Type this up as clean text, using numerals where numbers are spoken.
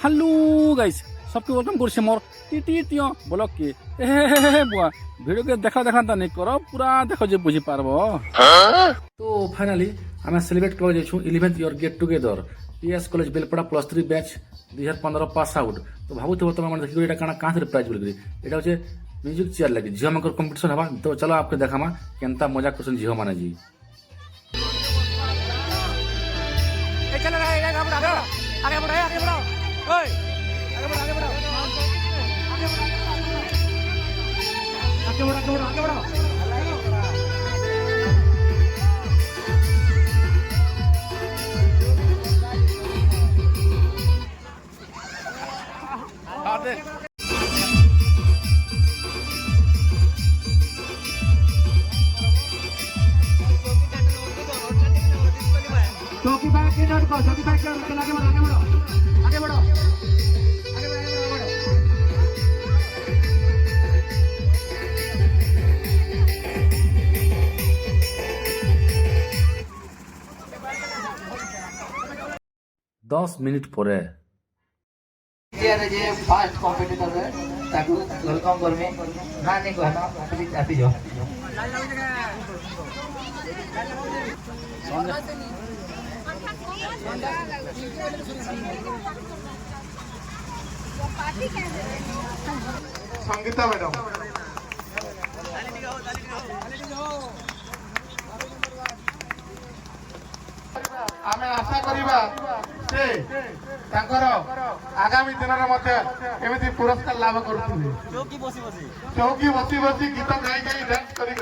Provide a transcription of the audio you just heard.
Hello guys, सबके welcome করছে মোর টিটিটিও blog কে। বুয়া ভিডিওকে দেখা তা নেই কর, পুরা দেখো যে বুঝি পারবো। তো ফাইনালি আমি সেলিব্রেট করে যাচ্ছু 11th year get together PS college Belpada +3 batch 2015 pass out. তো ভাবুଥିବ ତମେ ମାନେ ଦେଖିବ ଏଇଟା କାଣା କାଁଥିରେ ପ୍ରାଇଜ୍ ବୋଲିକିରି। ଏଇଟା ହଉଛି ମ୍ୟୁଜିକ୍ ଚେୟାର ଲାଗି ଝିଅମାନଙ୍କର କମ୍ପିଟିସନ୍ ହେବା। ତ ଚାଲ आपके देखामा କେନ୍ତା ମଜା କରୁଛନ୍ତି ଝିଅମାନେ ଜି। आगे बढ़ो आगे बढ़ो ओए आगे बढ़ो आगे बढ़ो आगे बढ़ो 10 মিনিট পরে जे फास्ट कॉम्पिटिटर है ताकू वेलकम करमे ना नहीं कहना प्लीज आती जाओ संगीता मैडम आमे आशा करिबा से तांकर आगामी दिन एमती पुरस्कार लाभ करुथिबे चौकी बसी बसी गीत गाई गाई डांस करी